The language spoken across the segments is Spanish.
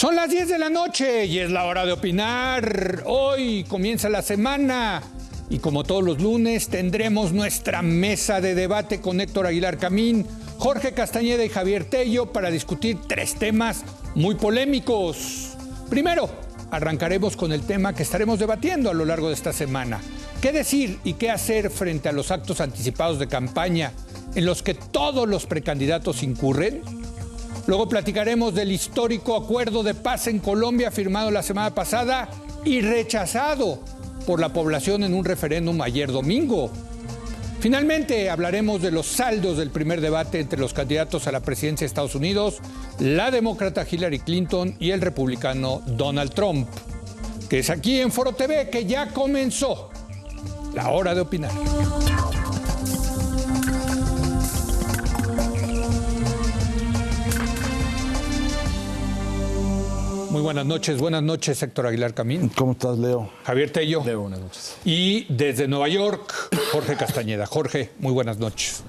Son las 10 de la noche y es la hora de opinar. Hoy comienza la semana y como todos los lunes tendremos nuestra mesa de debate con Héctor Aguilar Camín, Jorge Castañeda y Javier Tello para discutir tres temas muy polémicos. Primero, arrancaremos con el tema que estaremos debatiendo a lo largo de esta semana. ¿Qué decir y qué hacer frente a los actos anticipados de campaña en los que todos los precandidatos incurren? Luego platicaremos del histórico acuerdo de paz en Colombia firmado la semana pasada y rechazado por la población en un referéndum ayer domingo. Finalmente hablaremos de los saldos del primer debate entre los candidatos a la presidencia de Estados Unidos, la demócrata Hillary Clinton y el republicano Donald Trump, que es aquí en Foro TV, que ya comenzó la hora de opinar. Muy buenas noches Héctor Aguilar Camín. ¿Cómo estás, Leo? Javier Tello. Leo, buenas noches. Y desde Nueva York, Jorge Castañeda. Jorge, muy buenas noches.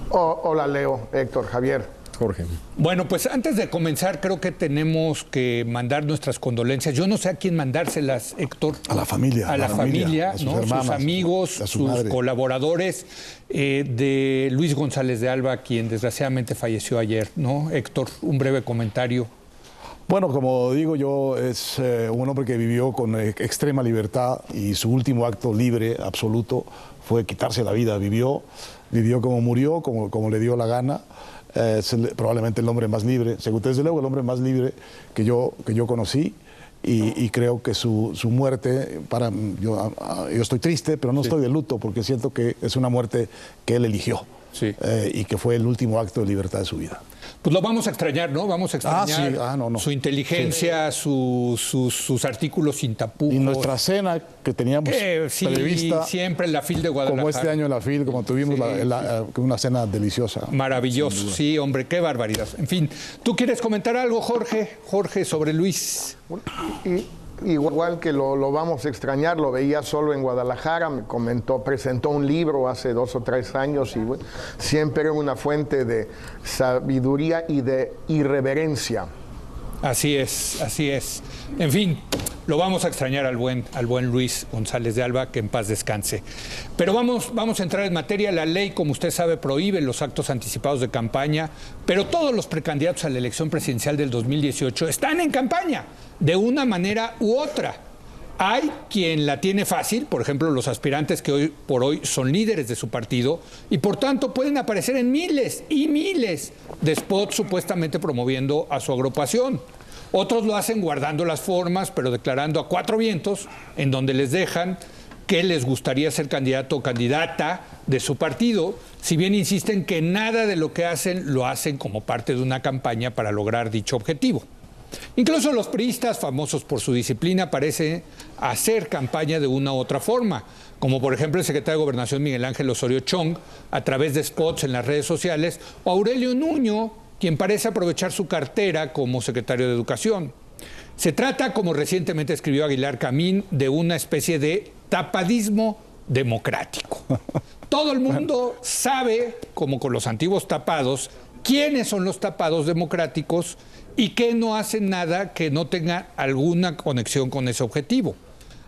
Hola, Leo, Héctor, Javier. Jorge. Bueno, pues antes de comenzar, creo que tenemos que mandar nuestras condolencias. Yo no sé a quién mandárselas, Héctor. A la familia. A la familia, a sus ¿no? hermanas, sus amigos, a su sus madre. colaboradores de Luis González de Alba, quien desgraciadamente falleció ayer, ¿no? Héctor, un breve comentario. Bueno, como digo yo, es un hombre que vivió con extrema libertad y su último acto libre, absoluto, fue quitarse la vida. Vivió como murió, como le dio la gana. Es probablemente el hombre más libre, desde luego el hombre más libre que yo conocí. Y creo que su muerte, yo estoy triste, pero no estoy de luto porque siento que es una muerte que él eligió. Sí. Y que fue el último acto de libertad de su vida. Pues lo vamos a extrañar, ¿no? Vamos a extrañar su inteligencia, sí. sus artículos sin tapujos. Y nuestra cena que teníamos prevista. Siempre en la FIL de Guadalajara. Como este año en la FIL, como tuvimos una cena deliciosa. Maravilloso, sí, hombre, qué barbaridad. En fin, ¿tú quieres comentar algo, Jorge? Jorge, sobre Luis. Igual que lo vamos a extrañar, lo veía solo en Guadalajara, presentó un libro hace 2 o 3 años y bueno, siempre era una fuente de sabiduría y de irreverencia. Así es, así es. En fin, lo vamos a extrañar al buen Luis González de Alba, que en paz descanse. Pero vamos a entrar en materia. La ley, como usted sabe, prohíbe los actos anticipados de campaña, pero todos los precandidatos a la elección presidencial del 2018 están en campaña, de una manera u otra. Hay quien la tiene fácil, por ejemplo, los aspirantes que hoy por hoy son líderes de su partido y por tanto pueden aparecer en miles y miles de spots supuestamente promoviendo a su agrupación. Otros lo hacen guardando las formas, pero declarando a 4 vientos, en donde les dejan que les gustaría ser candidato o candidata de su partido, si bien insisten que nada de lo que hacen lo hacen como parte de una campaña para lograr dicho objetivo. Incluso los priistas, famosos por su disciplina, parecen hacer campaña de una u otra forma, como por ejemplo el secretario de Gobernación Miguel Ángel Osorio Chong, a través de spots en las redes sociales, o Aurelio Nuño, quien parece aprovechar su cartera como secretario de Educación. Se trata, como recientemente escribió Aguilar Camín, de una especie de tapadismo democrático. Todo el mundo sabe, como con los antiguos tapados, quiénes son los tapados democráticos y que no hacen nada que no tenga alguna conexión con ese objetivo.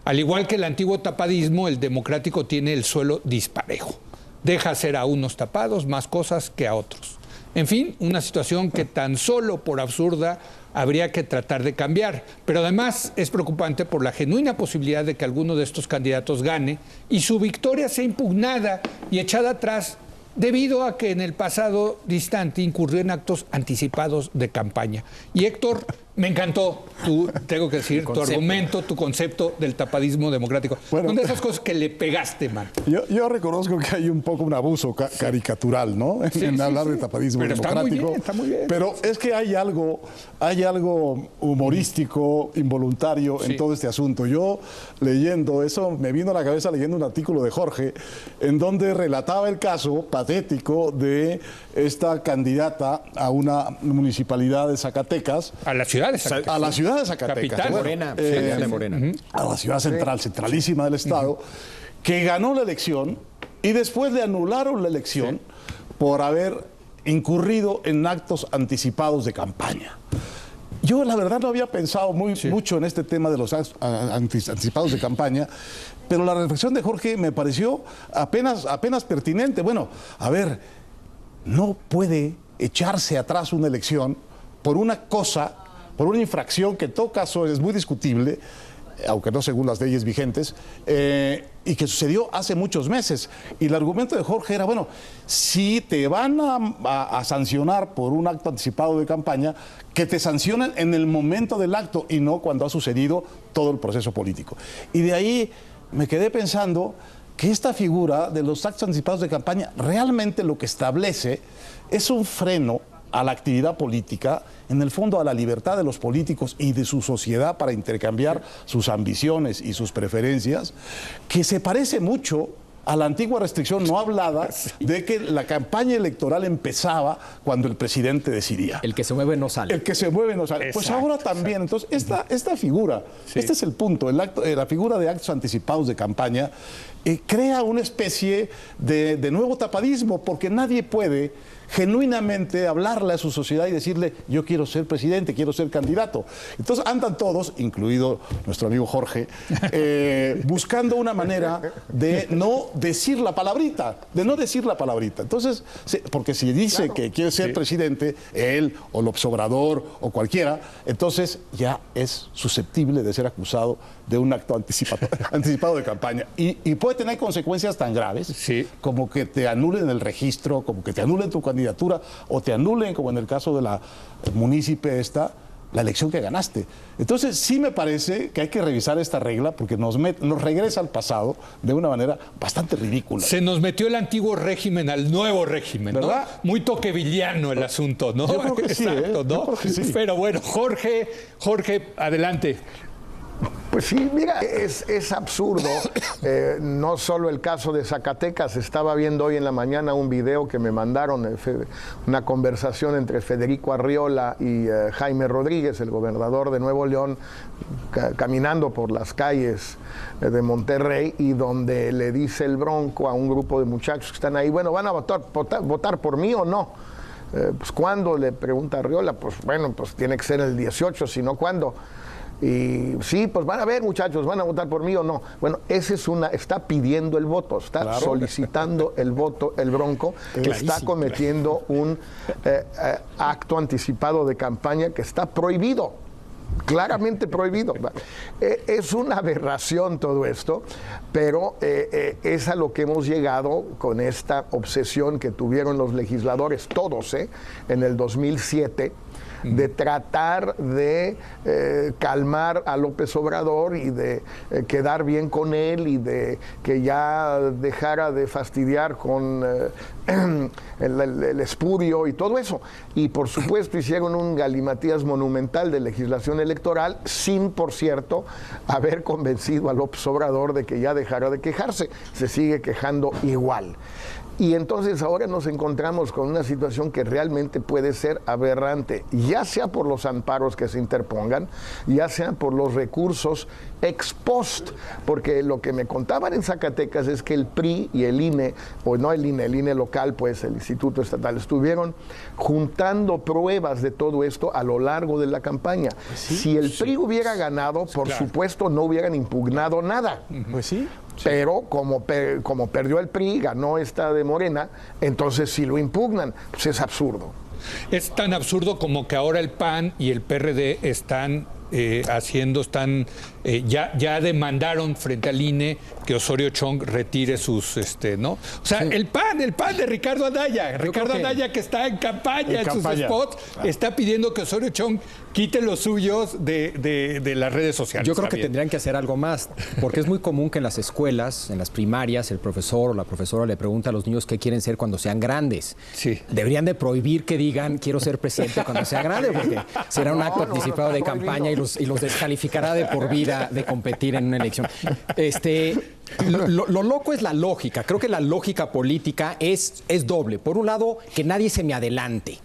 Al igual que el antiguo tapadismo, el democrático tiene el suelo disparejo. Deja hacer a unos tapados más cosas que a otros. En fin, una situación que tan solo por absurda habría que tratar de cambiar. Pero además es preocupante por la genuina posibilidad de que alguno de estos candidatos gane y su victoria sea impugnada y echada atrás debido a que en el pasado distante incurrió en actos anticipados de campaña. Y Héctor, me encantó, tengo que decir, tu argumento, tu concepto del tapadismo democrático. Bueno, son de esas cosas que le pegaste, man. Yo reconozco que hay un poco un abuso caricatural, ¿no? En hablar de tapadismo democrático. Está muy bien. Pero es que hay algo humorístico, involuntario en todo este asunto. Yo leyendo eso, me vino a la cabeza leyendo un artículo de Jorge, en donde relataba el caso patético de esta candidata a una municipalidad de Zacatecas. A la ciudad de Zacatecas. A la ciudad de Zacatecas. Capital. Morena. De Morena. A la ciudad centralísima del estado, que ganó la elección y después le anularon la elección por haber incurrido en actos anticipados de campaña. Yo la verdad no había pensado mucho en este tema de los anticipados de campaña, pero la reflexión de Jorge me pareció apenas pertinente. Bueno, a ver, no puede echarse atrás una elección por una cosa, por una infracción que en todo caso es muy discutible, aunque no según las leyes vigentes, y que sucedió hace muchos meses. Y el argumento de Jorge era, bueno, si te van a sancionar por un acto anticipado de campaña, que te sancionen en el momento del acto y no cuando ha sucedido todo el proceso político. Y de ahí me quedé pensando que esta figura de los actos anticipados de campaña realmente lo que establece es un freno a la actividad política, en el fondo a la libertad de los políticos y de su sociedad para intercambiar sus ambiciones y sus preferencias, que se parece mucho a la antigua restricción no hablada de que la campaña electoral empezaba cuando el presidente decidía. El que se mueve no sale. El que se mueve no sale. Pues ahora también. Entonces, esta figura, este es el punto, la figura de actos anticipados de campaña crea una especie de nuevo tapadismo, porque nadie puede genuinamente hablarle a su sociedad y decirle, yo quiero ser presidente, quiero ser candidato. Entonces andan todos, incluido nuestro amigo Jorge, buscando una manera de no decir la palabrita, Entonces, porque si dice que quiere ser presidente, él o López Obrador o cualquiera, entonces ya es susceptible de ser acusado de un acto anticipado de campaña. Y puede tener consecuencias tan graves como que te anulen el registro, como que te anulen tu candidatura o te anulen, como en el caso de la munícipe la elección que ganaste. Entonces sí me parece que hay que revisar esta regla porque nos regresa al pasado de una manera bastante ridícula. Se nos metió el antiguo régimen al nuevo régimen, ¿verdad? ¿No? Muy tocquevillano el asunto, ¿no? Yo creo que exacto, sí, ¿no? Yo creo que sí. Pero bueno, Jorge, adelante. Pues sí, mira, es absurdo. No solo el caso de Zacatecas. Estaba viendo hoy en la mañana un video que me mandaron, una conversación entre Federico Arriola y Jaime Rodríguez, el gobernador de Nuevo León, caminando por las calles de Monterrey, y donde le dice el Bronco a un grupo de muchachos que están ahí, bueno, ¿van a votar por mí o no? Pues ¿cuándo? Le pregunta Arriola. Pues bueno, pues tiene que ser el 18, si no, ¿cuándo? Y sí, pues van a ver, muchachos, ¿van a votar por mí o no? Bueno, está pidiendo el voto, está solicitando el voto el Bronco, que está cometiendo un acto anticipado de campaña que está prohibido, claramente prohibido. Es una aberración todo esto, pero es a lo que hemos llegado con esta obsesión que tuvieron los legisladores, todos, en el 2007, de tratar de calmar a López Obrador y de quedar bien con él y de que ya dejara de fastidiar con el espurio y todo eso. Y por supuesto hicieron un galimatías monumental de legislación electoral sin, por cierto, haber convencido a López Obrador de que ya dejara de quejarse. Se sigue quejando igual. Y entonces ahora nos encontramos con una situación que realmente puede ser aberrante, ya sea por los amparos que se interpongan, ya sea por los recursos ex post, porque lo que me contaban en Zacatecas es que el PRI y el INE, o no el INE local, pues el Instituto Estatal, estuvieron juntando pruebas de todo esto a lo largo de la campaña. Pues sí, si el PRI hubiera ganado, por supuesto no hubieran impugnado nada. Pues sí. Pero como perdió el PRI, ganó esta de Morena, entonces si lo impugnan, pues es absurdo. Es tan absurdo como que ahora el PAN y el PRD están ya demandaron frente al INE que Osorio Chong retire sus, ¿no? O sea, el PAN de Ricardo Anaya. Ricardo Anaya, que está en campaña, en sus spots, está pidiendo que Osorio Chong quite los suyos de las redes sociales. Yo creo que tendrían que hacer algo más, porque es muy común que en las escuelas, en las primarias, el profesor o la profesora le pregunta a los niños qué quieren ser cuando sean grandes. Sí. Deberían de prohibir que digan quiero ser presidente cuando sea grande, porque será un acto anticipado de campaña y los descalificará de por vida de competir en una elección. Lo loco es la lógica. Creo que la lógica política es doble. Por un lado, que nadie se me adelante.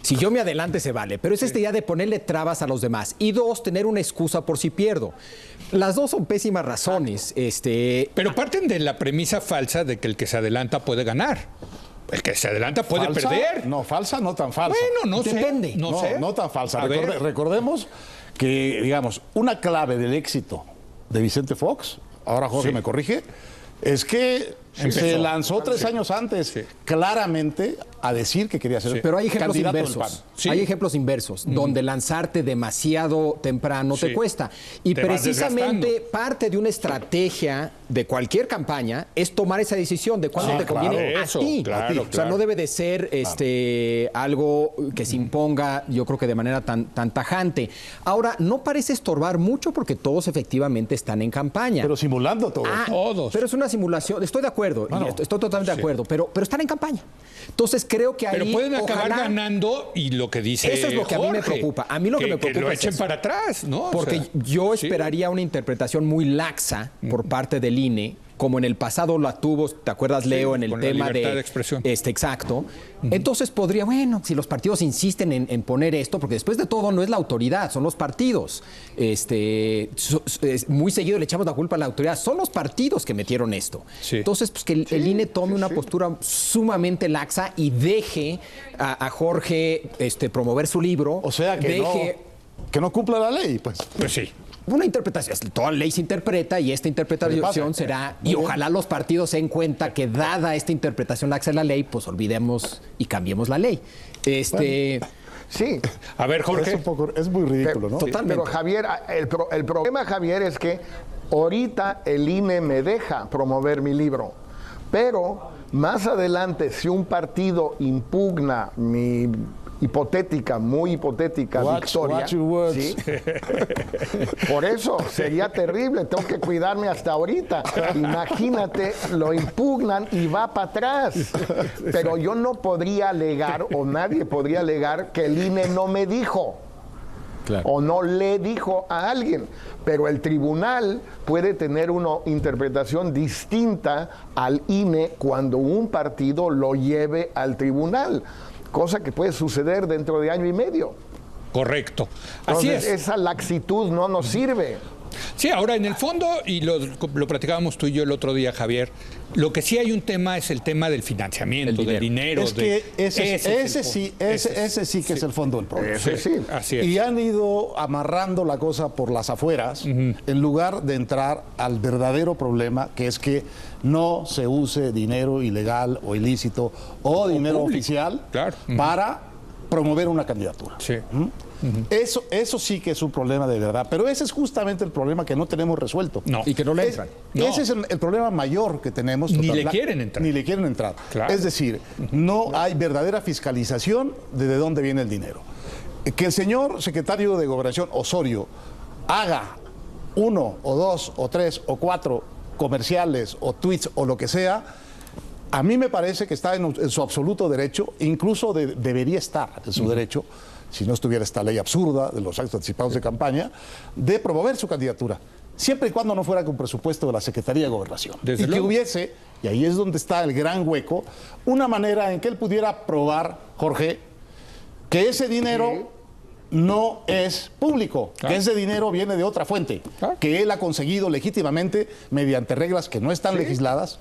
Si yo me adelante se vale, pero es esta idea de ponerle trabas a los demás. Y dos, tener una excusa por si pierdo. Las dos son pésimas razones. Pero parten de la premisa falsa de que el que se adelanta puede ganar. El que se adelanta puede ¿Falsa? perder. No, falsa, no tan falsa. Bueno, no sé. Depende. No sé. No tan falsa. A ver. Recordemos que, digamos, una clave del éxito de Vicente Fox, ahora Jorge me corrige, es que se lanzó 3 años antes claramente a decir que quería ser Pero hay ejemplos candidato del inversos. PAN. Sí. Hay ejemplos inversos, donde lanzarte demasiado temprano te cuesta. Y Te vas precisamente desgastando. parte de una estrategia de cualquier campaña es tomar esa decisión de cuándo Sí, te conviene claro, a eso, ti. claro, O sea, claro. no debe de ser algo que se imponga, yo creo que de manera tan tajante. Ahora, no parece estorbar mucho porque todos efectivamente están en campaña. Pero simulando todo. Todos. Pero es una simulación, estoy de acuerdo, y estoy totalmente de acuerdo, pero están en campaña. Entonces creo que ahí Pero pueden acabar ojalá- ganando y lo que dice Eso es lo que a mí me Jorge, preocupa. A mí lo que me preocupa que lo es echen eso. para atrás, ¿no? Porque O sea, yo sí. esperaría una interpretación muy laxa por parte del INE, como en el pasado la tuvo, ¿te acuerdas, Leo, en el con la tema libertad de expresión. Exacto. Entonces podría, bueno, si los partidos insisten en poner esto, porque después de todo no es la autoridad, son los partidos. Muy seguido le echamos la culpa a la autoridad, son los partidos que metieron esto. Sí. Entonces, pues que el INE tome una postura sumamente laxa y deje a Jorge promover su libro. O sea, que no cumpla la ley, pues. Pues sí. Una interpretación, toda ley se interpreta y esta interpretación será, y ojalá los partidos se den cuenta que dada esta interpretación laxa de la ley, pues olvidemos y cambiemos la ley. Sí. A ver, Jorge. Es muy ridículo, ¿no? Totalmente. Pero Javier, el problema, Javier, es que ahorita el INE me deja promover mi libro, pero más adelante, si un partido impugna mi muy hipotética victoria, watch your words. ¿sí? Por eso sería terrible, tengo que cuidarme hasta ahorita. Imagínate, lo impugnan y va para atrás. Pero yo no podría alegar, o nadie podría alegar, que el INE no me dijo. Claro. O no le dijo a alguien, pero el tribunal puede tener una interpretación distinta al INE cuando un partido lo lleve al tribunal, cosa que puede suceder dentro de año y medio. Correcto. Así Entonces, es. esa laxitud no nos sirve. Sí, ahora en el fondo, y lo platicábamos tú y yo el otro día, Javier, lo que sí hay un tema es el tema del financiamiento, del dinero. Es que ese sí que es el fondo del problema. Ese sí. Así es. Y han ido amarrando la cosa por las afueras en lugar de entrar al verdadero problema, que es que no se use dinero ilegal o ilícito o dinero público, oficial claro. para promover una candidatura. Sí. Eso sí que es un problema de verdad, pero ese es justamente el problema que no tenemos resuelto. No. Y que no le entran. No. Ese es el problema mayor que tenemos. Ni le quieren entrar. Ni le quieren entrar. Claro. Es decir, no hay verdadera fiscalización de dónde viene el dinero. Que el señor secretario de Gobernación, Osorio, haga 1 o 2 o 3 o 4 comerciales o tweets o lo que sea, a mí me parece que está en su absoluto derecho, incluso debería estar en su derecho, si no estuviera esta ley absurda de los actos anticipados de campaña, de promover su candidatura, siempre y cuando no fuera con presupuesto de la Secretaría de Gobernación. Desde y que luego. hubiese, y ahí es donde está el gran hueco, una manera en que él pudiera probar, Jorge, que ese dinero no es público, Claro. que ese dinero viene de otra fuente, Claro. que él ha conseguido legítimamente mediante reglas que no están legisladas,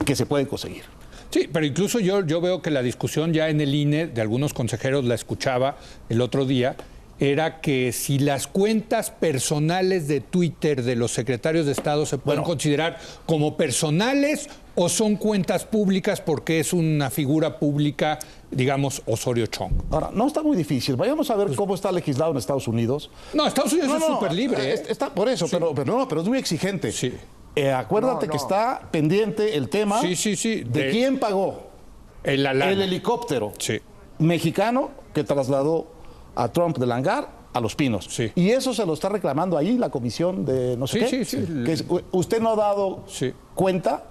que se pueden conseguir. Sí, pero incluso yo veo que la discusión ya en el INE, de algunos consejeros la escuchaba el otro día, era que si las cuentas personales de Twitter de los secretarios de Estado se pueden considerar como personales o son cuentas públicas porque es una figura pública, digamos, Osorio Chong. Ahora, no está muy difícil. Vayamos a ver cómo está legislado en Estados Unidos. No, Estados Unidos es súper libre. Está por eso, pero es muy exigente. Sí. Acuérdate que está pendiente el tema Sí. de quién pagó El helicóptero Sí. mexicano que trasladó a Trump del hangar a Los Pinos. Sí. Y eso se lo está reclamando ahí la comisión de no sé qué. Sí. Usted no ha dado Sí. cuenta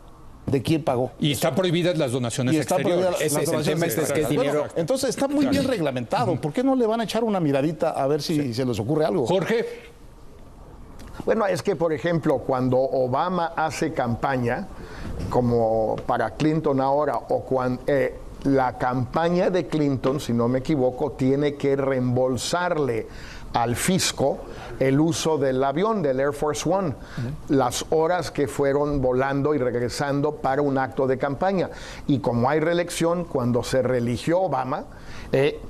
de quién pagó. Y están prohibidas las donaciones Y está exteriores. prohibida Ese es el tema, es que es dinero. Entonces está muy bien reglamentado. ¿Por qué no le van a echar una miradita a ver si se les ocurre algo? Jorge, Bueno, es que, por ejemplo, cuando Obama hace campaña, como para Clinton ahora, o cuando la campaña de Clinton, si no me equivoco, tiene que reembolsarle al fisco el uso del avión, del Air Force One, las horas que fueron volando y regresando para un acto de campaña. Y como hay reelección, cuando se reeligió Obama,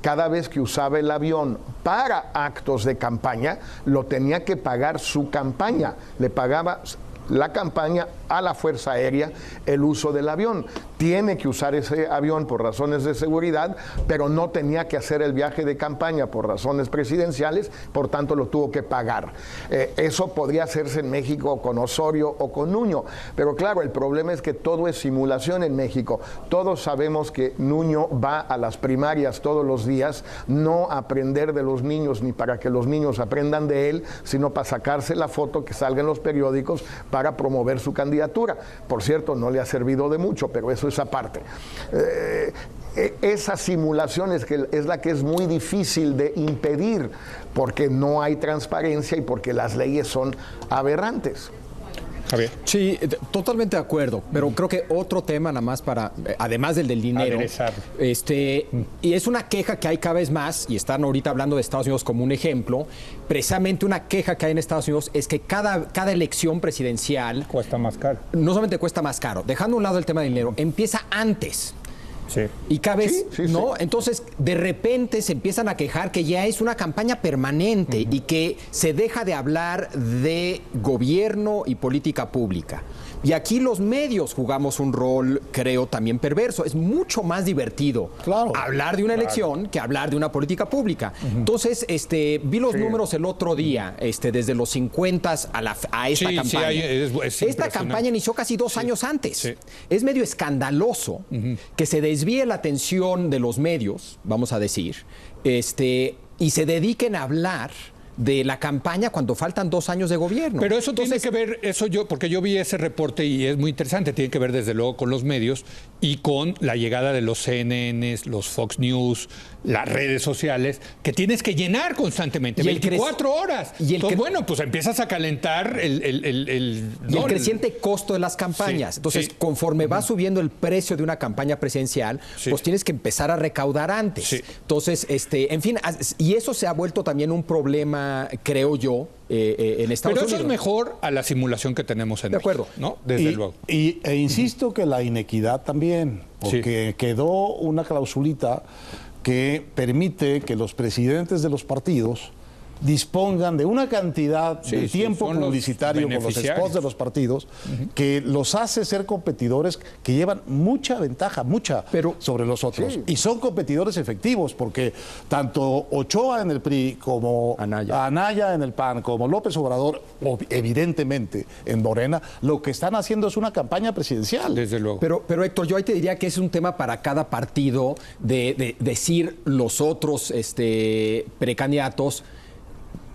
cada vez que usaba el avión para actos de campaña, lo tenía que pagar su campaña, le pagaba la campaña a la Fuerza Aérea el uso del avión. Tiene que usar ese avión por razones de seguridad, pero no tenía que hacer el viaje de campaña por razones presidenciales, por tanto lo tuvo que pagar. Eso podría hacerse en México con Osorio o con Nuño, pero claro, el problema es que todo es simulación en México. Todos sabemos que Nuño va a las primarias todos los días, no a aprender de los niños ni para que los niños aprendan de él, sino para sacarse la foto que salga en los periódicos para promover su candidatura. Por cierto, no le ha servido de mucho, pero eso es aparte. Esa simulación es la que es muy difícil de impedir, porque no hay transparencia y porque las leyes son aberrantes. Javier. Sí, totalmente de acuerdo, pero creo que otro tema nada más para, además del dinero, y es una queja que hay cada vez más, y están ahorita hablando de Estados Unidos como un ejemplo, precisamente una queja que hay en Estados Unidos es que cada elección presidencial cuesta más caro. No solamente cuesta más caro, dejando a un lado el tema del dinero, empieza antes. Sí. Y cada vez, ¿no? Sí. Entonces, de repente se empiezan a quejar que ya es una campaña permanente y que se deja de hablar de gobierno y política pública. Y aquí los medios jugamos un rol, creo, también perverso. Es mucho más divertido hablar de una elección que hablar de una política pública. Entonces, vi los números el otro día, desde los 50 a esta campaña. Esta campaña inició casi 2 años antes. Sí. Es medio escandaloso que se desvíe la atención de los medios, vamos a decir, y se dediquen a hablar de la campaña cuando faltan 2 años de gobierno. Pero eso tiene que ver, porque yo vi ese reporte y es muy interesante, tiene que ver desde luego con los medios y con la llegada de los CNN, los Fox News, las redes sociales, que tienes que llenar constantemente, 24 horas. Entonces, bueno, pues empiezas a calentar el creciente costo de las campañas. Entonces, conforme va subiendo el precio de una campaña presidencial, pues tienes que empezar a recaudar antes. Sí. Entonces, en fin, y eso se ha vuelto también un problema, creo yo, en Estados Unidos. Pero eso es mejor a la simulación que tenemos en México. De acuerdo. ¿No? Desde luego. E insisto que la inequidad también, porque quedó una clausulita que permite que los presidentes de los partidos dispongan de una cantidad de tiempo publicitario con los spots de los partidos que los hace ser competidores que llevan mucha ventaja, sobre los otros. Y son competidores efectivos, porque tanto Ochoa en el PRI como Anaya en el PAN, como López Obrador, evidentemente en Morena, lo que están haciendo es una campaña presidencial. Desde luego. Pero Héctor, yo ahí te diría que es un tema para cada partido de decir los otros precandidatos: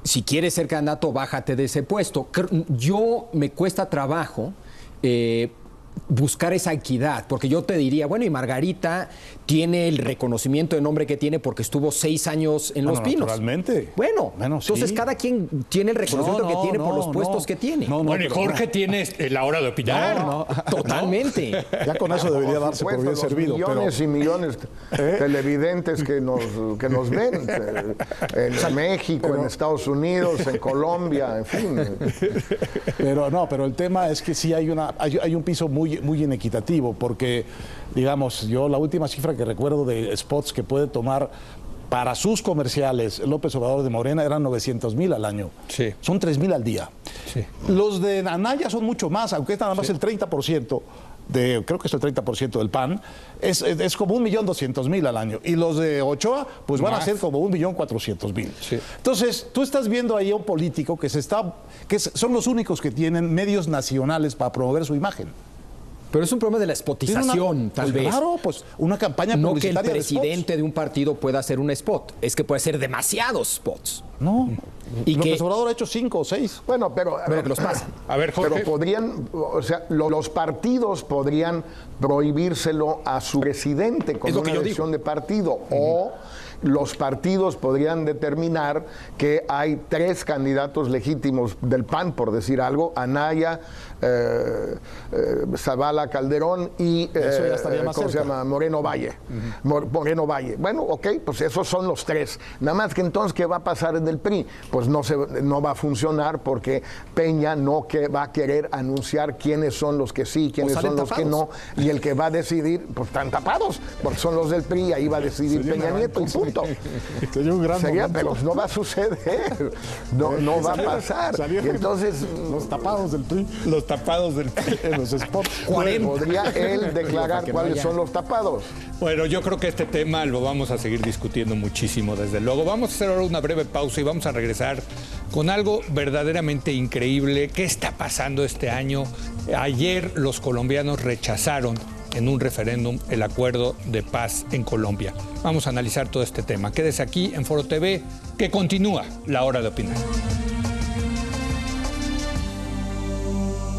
si quieres ser candidato, bájate de ese puesto. Yo me cuesta trabajo buscar esa equidad, porque yo te diría, bueno, y Margarita tiene el reconocimiento de nombre que tiene porque estuvo 6 años en Los Pinos. Naturalmente. Bueno, entonces cada quien tiene el reconocimiento que tiene por los puestos que tiene. Bueno, y Jorge tiene la hora de opinar. Totalmente. Ya con eso debería darse por bien servido. Millones y millones de televidentes que nos ven en México, en Estados Unidos, en Colombia, en fin. Pero el tema es que sí hay un piso muy inequitativo, porque, digamos, yo la última cifra que recuerdo de spots que puede tomar para sus comerciales López Obrador de Morena eran 900,000 al año. Sí. Son 3,000 al día. Sí. Los de Anaya son mucho más, aunque es nada más el 30%. Creo que es el 30% del PAN, es como 1,200,000 al año. Y los de Ochoa, pues van a ser como 1,400,000. Sí. Entonces, tú estás viendo ahí a un político que son los únicos que tienen medios nacionales para promover su imagen. Pero es un problema de la spotización, tal vez. Claro, pues una campaña publicitaria. No que el presidente de un partido pueda hacer un spot, es que puede ser demasiados spots. No. Y López Obrador ha hecho 5 o 6. Bueno, pero que los pasan. A ver, Jorge. Pero podrían, los partidos podrían prohibírselo a su presidente con una elección de partido, o los partidos podrían determinar que hay 3 candidatos legítimos del PAN, por decir algo, Anaya, Zavala Calderón y ¿cómo se llama? Moreno Valle. Moreno Valle. Bueno, ok, pues esos son los 3. Nada más que entonces, ¿qué va a pasar en el PRI? Pues no va a funcionar porque Peña no va a querer anunciar quiénes son los que sí, quiénes son los que no, y el que va a decidir, pues están tapados, porque son los del PRI, y ahí va a decidir Peña Nieto, y punto. Sería un gran momento. Pero no va a suceder, no va a pasar. Y entonces, los tapados del PRI. Los tapados del PRI. En los spots. ¿Podría él declarar cuáles son los tapados? Bueno, yo creo que este tema lo vamos a seguir discutiendo muchísimo, desde luego. Vamos a hacer ahora una breve pausa y vamos a regresar con algo verdaderamente increíble. ¿Qué está pasando este año? Ayer los colombianos rechazaron en un referéndum el acuerdo de paz en Colombia. Vamos a analizar todo este tema. Quédese aquí en Foro TV, que continúa La Hora de Opinar.